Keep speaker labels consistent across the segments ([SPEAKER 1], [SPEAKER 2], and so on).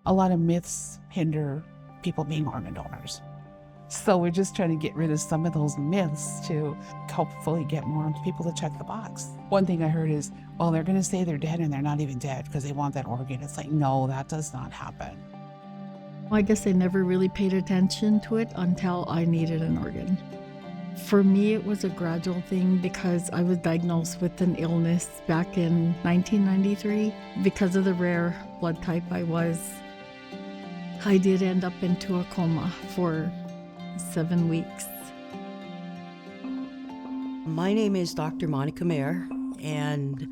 [SPEAKER 1] A lot of myths hinder people being organ donors. So we're just trying to get rid of some of those myths to hopefully get more people to check the box. One thing I heard is, well, they're going to say they're dead and they're not even dead because they want that organ. It's like, no, that does not happen.
[SPEAKER 2] I guess I never really paid attention to it until I needed an organ. For me, it was a gradual thing because I was diagnosed with an illness back in 1993. Because of the rare blood type I did end up into a coma for 7 weeks.
[SPEAKER 3] My name is Dr. Monica Mayer, and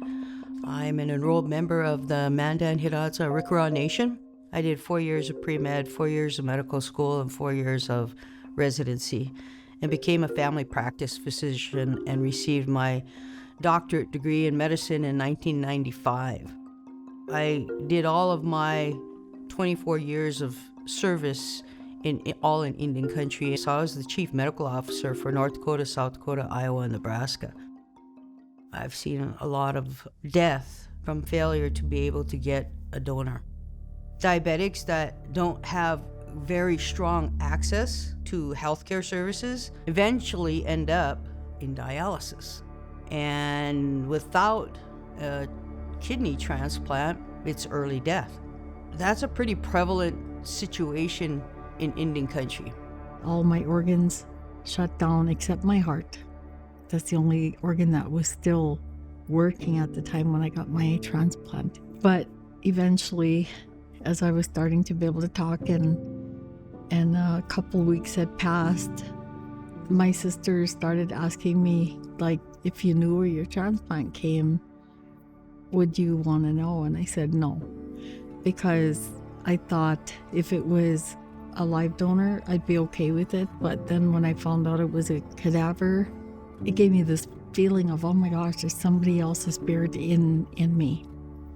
[SPEAKER 3] I'm an enrolled member of the Mandan, Hidatsa, Arikara Nation. I did 4 years of pre-med, 4 years of medical school, and 4 years of residency, and became a family practice physician and received my doctorate degree in medicine in 1995. I did all of my 24 years of service all in Indian country. So I was the chief medical officer for North Dakota, South Dakota, Iowa, and Nebraska. I've seen a lot of death from failure to be able to get a donor. Diabetics that don't have very strong access to healthcare services eventually end up in dialysis. And without a kidney transplant, it's early death. That's a pretty prevalent situation in Indian country.
[SPEAKER 2] All my organs shut down except my heart. That's the only organ that was still working at the time when I got my transplant. But eventually, as I was starting to be able to talk and a couple weeks had passed, my sister started asking me, like, if you knew where your transplant came, would you want to know? And I said no, because I thought if it was a live donor, I'd be okay with it. But then when I found out it was a cadaver, it gave me this feeling of, oh my gosh, there's somebody else's spirit in me.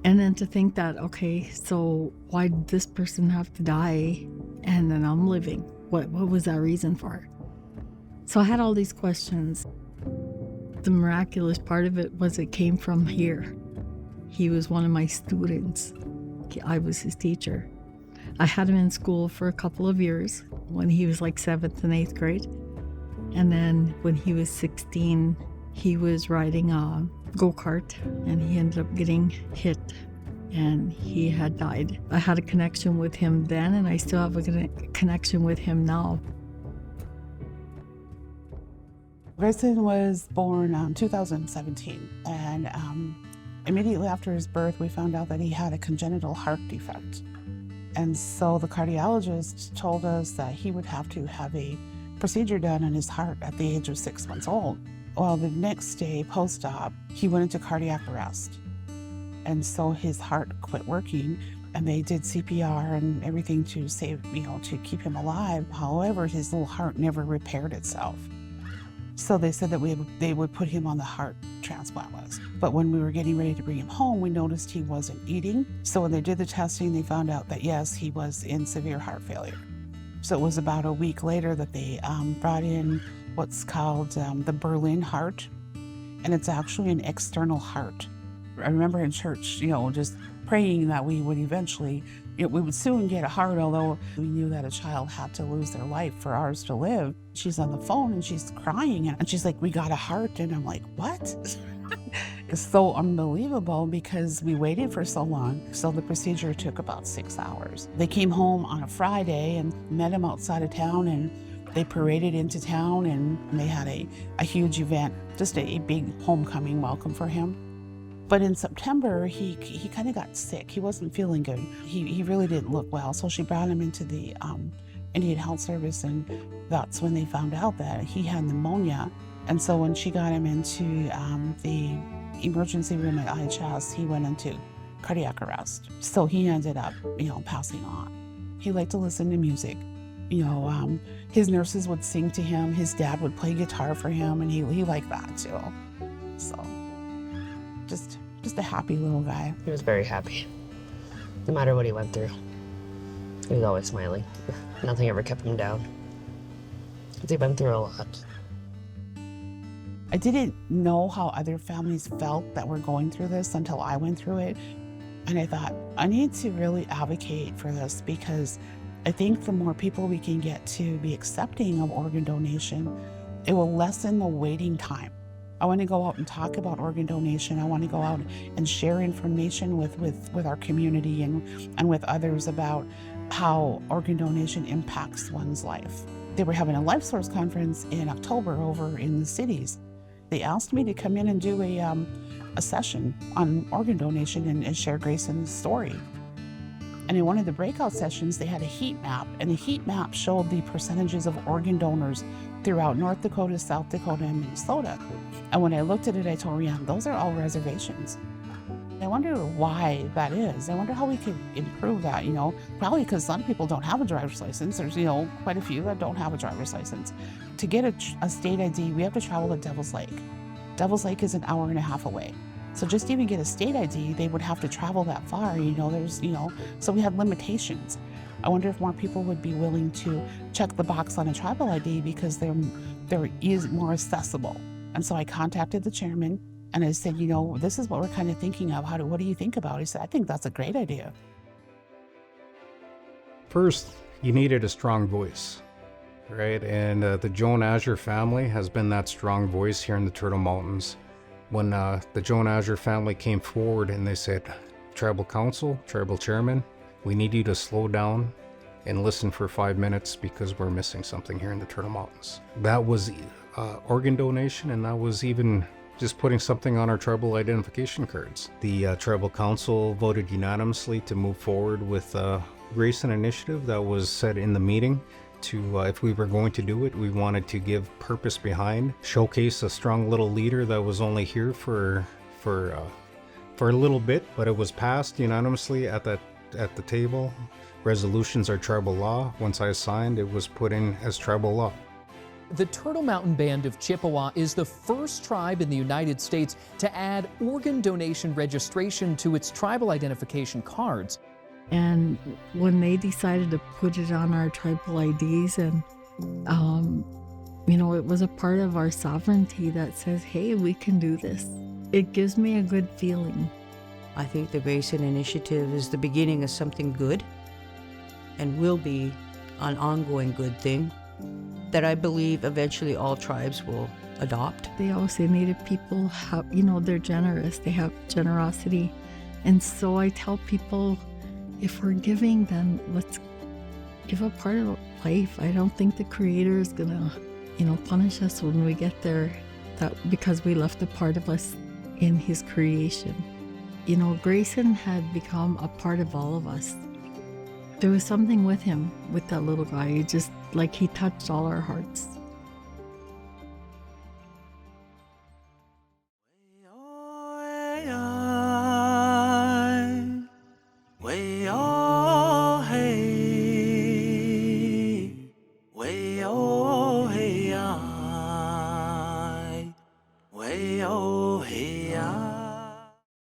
[SPEAKER 2] And then to think that, okay, so why did this person have to die and then I'm living? What was that reason for? So I had all these questions. The miraculous part of it was it came from here. He was one of my students. I was his teacher. I had him in school for a couple of years when he was like 7th and 8th grade. And then when he was 16, he was riding a go-kart and he ended up getting hit and he had died. I had a connection with him then and I still have a connection with him now.
[SPEAKER 1] Greyson was born in 2017 and immediately after his birth, we found out that he had a congenital heart defect. And so the cardiologist told us that he would have to have a procedure done on his heart at the age of 6 months old. Well, the next day, post-op, he went into cardiac arrest. And so his heart quit working and they did CPR and everything to save, to keep him alive. However, his little heart never repaired itself. So they said that they would put him on the heart transplant list. But when we were getting ready to bring him home, we noticed he wasn't eating. So when they did the testing, they found out that yes, he was in severe heart failure. So it was about a week later that they brought in what's called the Berlin heart. And it's actually an external heart. I remember in church, just praying that we would eventually, we would soon get a heart, although we knew that a child had to lose their life for ours to live. She's on the phone and she's crying and she's like, we got a heart. And I'm like, what? It's so unbelievable because we waited for so long. So the procedure took about 6 hours. They came home on a Friday and met him outside of town and they paraded into town and they had a huge event, just a big homecoming welcome for him. But in September, he kind of got sick. He wasn't feeling good. He really didn't look well. So she brought him into the Indian Health Service, and that's when they found out that he had pneumonia. And so when she got him into the emergency room at IHS, he went into cardiac arrest. So he ended up, passing on. He liked to listen to music. His nurses would sing to him. His dad would play guitar for him, and he liked that too. So. Just a happy little guy.
[SPEAKER 4] He was very happy. No matter what he went through, he was always smiling. Nothing ever kept him down. He went through a lot.
[SPEAKER 1] I didn't know how other families felt that were going through this until I went through it. And I thought, I need to really advocate for this, because I think the more people we can get to be accepting of organ donation, it will lessen the waiting time. I want to go out and talk about organ donation. I want to go out and share information with our community and with others about how organ donation impacts one's life. They were having a Life Source conference in October over in the cities. They asked me to come in and do a session on organ donation and share Greyson's story. And in one of the breakout sessions, they had a heat map, and the heat map showed the percentages of organ donors throughout North Dakota, South Dakota, and Minnesota. And when I looked at it, I told Rianne, those are all reservations. I wonder why that is. I wonder how we could improve that, probably because some people don't have a driver's license. There's, quite a few that don't have a driver's license. To get a state ID, we have to travel to Devil's Lake. Devil's Lake is an hour and a half away. So just to even get a state ID, they would have to travel that far, so we had limitations. I wonder if more people would be willing to check the box on a tribal ID because they're more accessible. And so I contacted the chairman and I said, this is what we're kind of thinking of. What do you think about it? He said, I think that's a great idea.
[SPEAKER 5] First, you needed a strong voice, right? And the Joan Azure family has been that strong voice here in the Turtle Mountains. When the Joan Azure family came forward and they said, Tribal Council, Tribal Chairman, we need you to slow down and listen for 5 minutes because we're missing something here in the Turtle Mountains. That was organ donation, and that was even just putting something on our tribal identification cards. The Tribal Council voted unanimously to move forward with a Greyson initiative that was said in the meeting. If we were going to do it, we wanted to give purpose behind, showcase a strong little leader that was only here for a little bit, but it was passed unanimously at the table. Resolutions are tribal law. Once I signed, it was put in as tribal law.
[SPEAKER 6] The Turtle Mountain Band of Chippewa is the first tribe in the United States to add organ donation registration to its tribal identification cards.
[SPEAKER 2] And when they decided to put it on our tribal IDs, and it was a part of our sovereignty that says, hey, we can do this. It gives me a good feeling.
[SPEAKER 3] I think the Greyson initiative is the beginning of something good and will be an ongoing good thing that I believe eventually all tribes will adopt.
[SPEAKER 2] They always say Native people have, they're generous. They have generosity. And so I tell people, if we're giving, then let's give a part of life. I don't think the Creator is gonna, punish us when we get there, because we left a part of us in His creation. Greyson had become a part of all of us. There was something with him, with that little guy. Just like he touched all our hearts.
[SPEAKER 7] Way oh hey